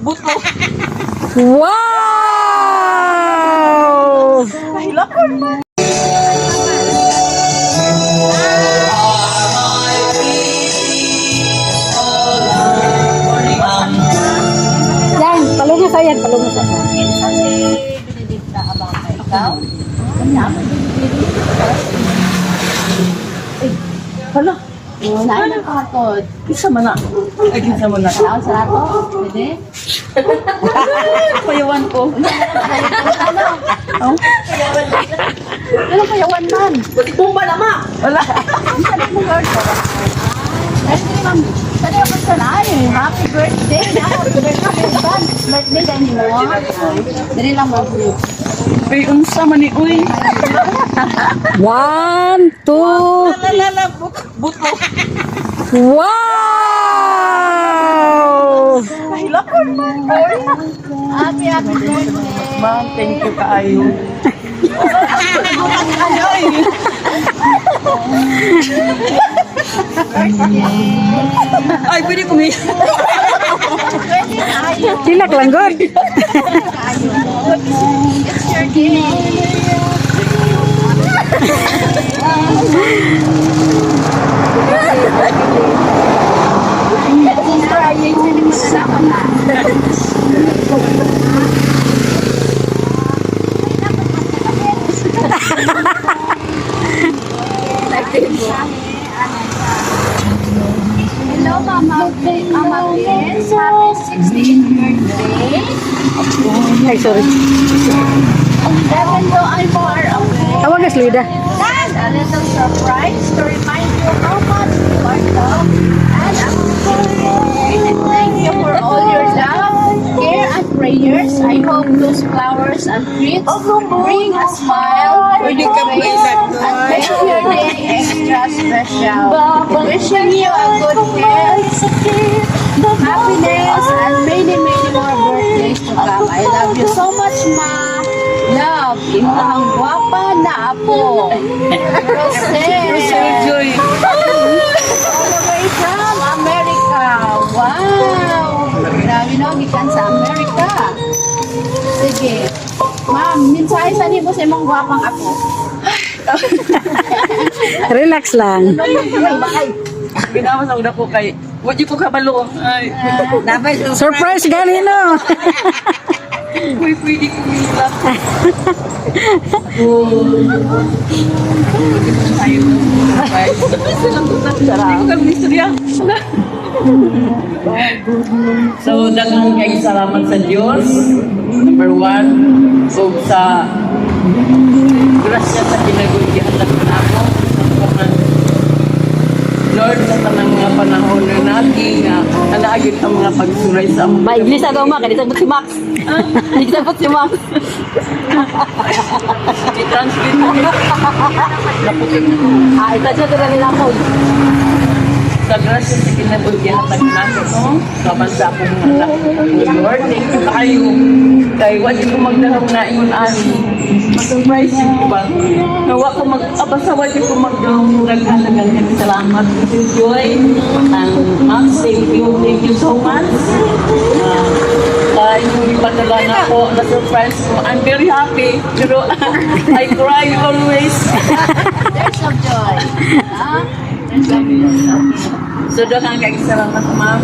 Buto. Wow! Nahilakon mo. Yan, palungo sa yan, palungo sa yan. Kasi binilig na abang ka ikaw. Hala. Saan ang katod? Isa man na. Ay, isa man na. Saan sa ato? Pwede? Payawan ko. Ano kayawan man? Buti tumba na, ma. Wala. Sabi mo, Lord. Dahil hindi ma'am, sabi ako sa layo, happy birthday. Happy birthday dahil mo. Dali lang mo. Uy, unsa man ni, uy. 1, 2, Lalala, buto. wow! Nahilakon mo. Happy birthday. Ma'am, thank you kaayo. Ay, pwede kumiyak. Tilak lang, God. It's your day. Hello, Mama Vince. Happy 16th birthday. Ay, sorry. Even though I'm far away, Tawag na Slida. and a little surprise to remind you how much you are loved and appreciated. And thank you for all your love, care, and prayers. I hope those flowers and treats bring a smile to your face and make your day extra special. Wishing you a good health, happiness, and many, many more birthdays to come. I love you so much, Ma. Love, imahang guwapa na apo. Rosel. Joy. All the way from America. Wow! Grabe no, gikan sa America. Sige. Ma'am, minsahe sa mo sa imong guwapang apo. Relax lang. Ginawa sa una ko kay, wadi ko kabalo. Ay, Surprise gali no. uy, pwede kumilap. Tayo. Hindi ko kami istorya. So, daghang kay salamat sa Diyos. Number 1, so sa grasya sa ginagulgihan na ako. Lord, sa tanang mga panahon na natin, alaagin ang mga pagsuray sa mga Maiglis agaw ma, kaya sabot si Max. Hindi sabot si Max. i-translate mo. Naputin mo. Ito siya ito nila mo. Sa grasya sa ginagulgihan na natin, no? Sa bansa ko mga anak. Lord, thank you kayo. Kaya wadi ko magdahong na iyon ani. Masurprise yun ko ba? Nawa ko mag-abasa, wadi ko magdahong naghalagan. Salamat. Joy. And Max, thank you so much. Tayo ipadala na ako na surprise ko. I'm very happy. Pero I cry always. There's of joy. Huh? So doon ang salamat, ma'am.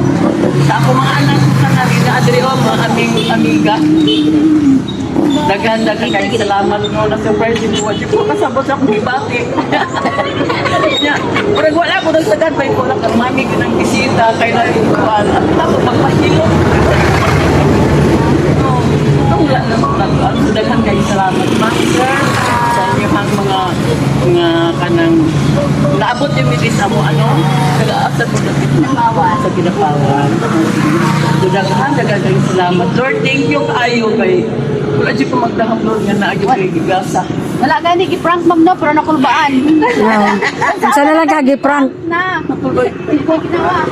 Sa ako mga anak sa kanila, adri o mga aming amiga. Dagan-dagan kay salamat mo na surprise mo. Wadi ko kasabot sa akong ibati. Pero wala ko nagsagan pa ko lang kang mami ko ng bisita kay na rin ko. At ako magpahilot. Wala na maglagaan. So dagan kay salamat, ma'am, sir. Sa inyong mga kanang naabot yung milis mo, ano? Nag-aasad mo sa Kinapawan. So, dagan kayo salamat. Lord, thank you kayo kay wala dyan ko magdahap, Lord, nga na agad kayo gigasa. Wala gani, gi-prank ma'am no, pero nakulbaan. Sana lang kagi prank. Na, Nakuloy. hindi ko ginawa.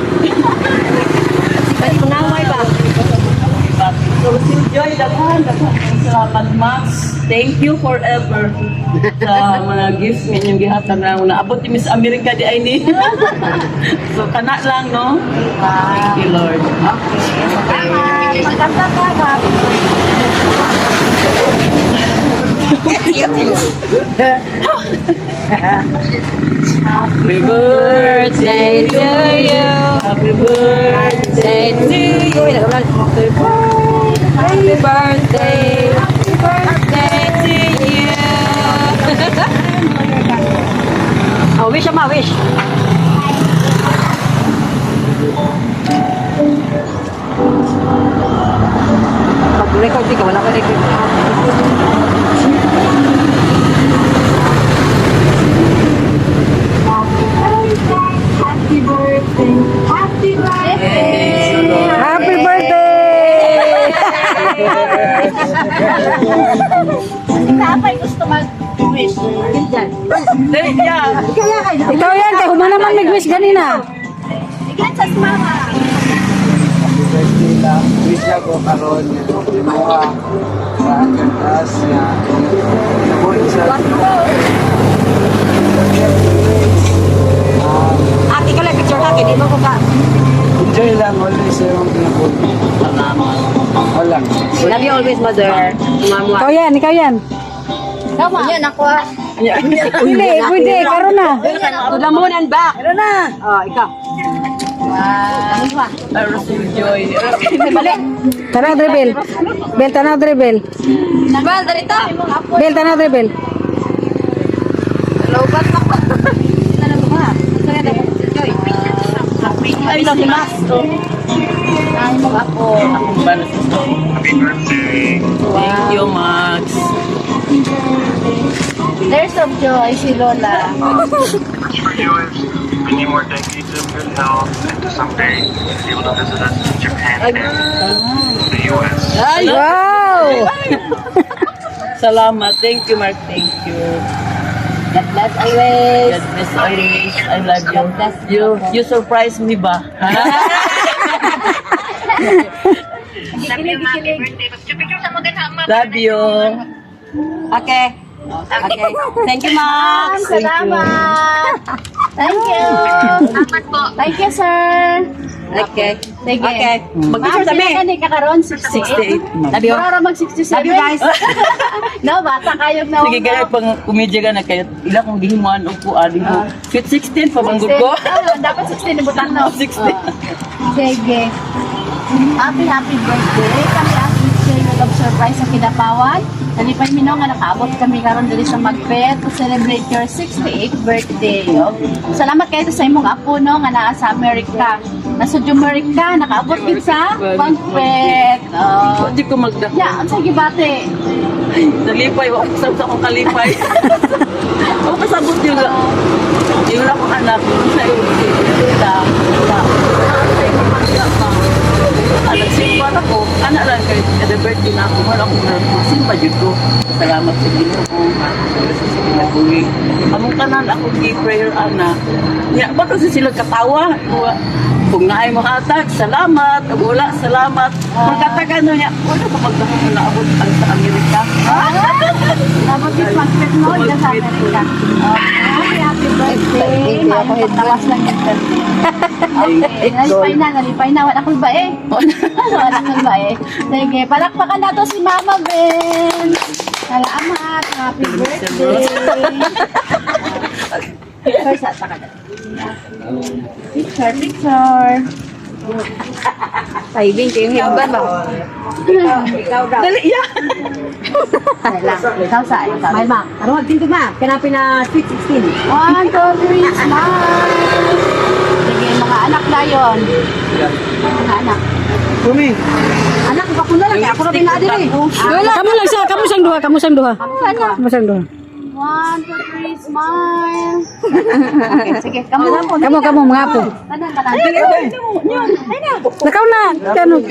Balik mo naway ba? So, si Joy, dagan. Salamat, Max. Thank you forever sa mga gifts ninyong gihatan na naabot ni Miss America di ay ni. So, kana lang, no? Thank you, Lord. Okay. Maganda ka, happy Happy birthday to you. Happy birthday to you. Happy birthday. Happy birthday to you. Oh, wish ma, wish. Pag-record di ka, wala ka record. Happy birthday. Happy birthday. Happy birthday! Kapay gusto mag-wish. Dali niya. Ikaw yan, kaya humana naman mag-wish ganina. Ikan sa mama. Birthday lang, wish ako karon mga kaantas na nabuhay sa Ate ka lang picture natin, di mo ko ka. enjoy lang always sa yung pinabuti. Wala. Love you always, mother. Ikaw yan, ikaw yan. Tama. Yan ako. Pwede, pwede, karon na. Tulamunan back. Karon na. Oh, ikaw. Wow. I receive joy. Tanaw, Bel. Bel, tanaw, Bel. Nabal, darito. Bel, tanaw, Bel. Lobat mo. Ano mo ba? Saya na joy. Ay, si Max. Ay mo ako. Thank you, Max. There's of joy si Lola. For you is many more decades of good health and to someday be able to visit us in Japan and the US. Ay, Wow! salamat. Thank you, Mark. Thank you. God bless always. God bless always. I love you. You surprise me ba? Ha? Love you. Okay. Okay. Thank you, Max. Salamat. Thank you. Thank you, sir. Okay. Sige. Okay. Mag-picture Ma'am, kami. sila ka karon 68. 68. Love you. Para mag-67. Love you, guys. No, bata kayo na. Sige, ganyan pang kumedya ka na kayo. Ilang kong gihimuan o po aling ko. Fit 16 pa banggod ko. Dapat 16 na butan, no? 16. Sige. Happy birthday. Kami ang of surprise sa Kidapawan. Nalipay minong nga nakaabot kami karon diri sa Magpet to celebrate your 68th birthday. Okay. Salamat kayo sa imong apo no nga naa sa America. Nasa America nakaabot gid sa Magpet. Hindi ko magdako. Ya, ang sige bate. Nalipay, wala ko sa akong kalipay. Ako kasabot yung akong anak. Sa iyo, nagsimpa na ko. Anak lang kayo. Kada birthday na ako. Wala akong nagsimpa dyan ko. Salamat sa Ginoo ko. Sa pinabuhi. Among kanan ako gi-prayer ana. Ya, ba't kasi sila katawa? Kung naay mahatag, salamat. Kung wala, salamat. Magkatagan niya, wala ko magdahon na abot ang sa Amerika. Dapat is Magpet mo dyan sa America. Happy birthday. Mapatawas lang yung birthday. Okay, nalipay na. Wala kong ba eh. Wala kong ba eh. Sige, palakpakan na to si Mama Ben. Salamat. Happy birthday. Picture sa takan. Picture. Saving kayo yung himban ba? Ikaw daw. Dali, yeah. Lang. Ikaw sa. May ma. Ano din ko ma? Kanapin na sweet 16. 1, 2, 3, smile. Sige, mga anak na yun. Mga anak. Kumi, Anak, kapuna lang. Ako na pinadiri. Kamu lang siya. Kamu sang duha. Kamu sang duha. Kamu sang duha. 1, 2, 3, smile. Okay, sige. Kamu lang po. Kamu, mga apo. Tanan. Nakaw na. Kano?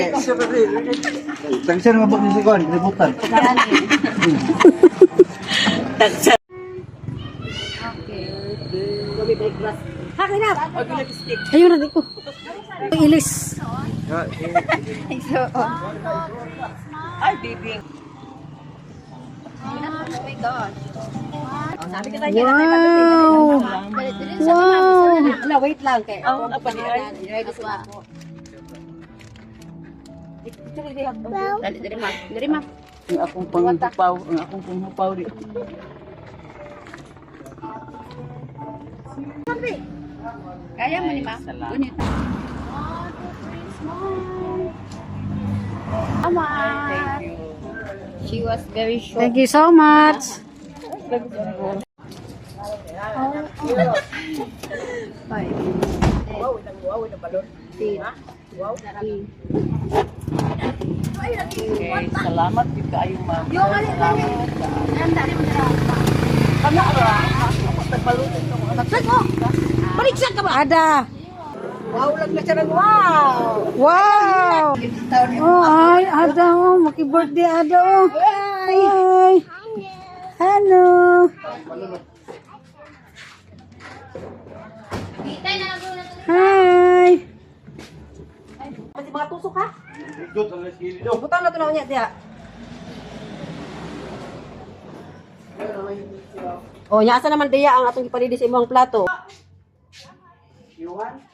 tagsan mabot ni Sikon, kalibutan. Hakin na. Ayun na ko. Ilis. Ay, baby. Wow. Wow. Wala, wait lang. Ang kapanian. Dali, dali, ma. Dali, ma. Ang akong panghupaw, ang akong panghupaw di. Kaya mo ni ma. Gunit. Salamat. She was very short. Thank you so much. Okay, salamat di kaayo ma'am. Balik ka ba? Ada. Wow, Wow! Oh, ay, ada oh. Maki-birthday ada oh. Ay. Hello. Hi. Pati mga tusok ha? Butang na ito na niya, tiya. O, asa naman diya ang atong iparidi sa imong plato. Yuhan?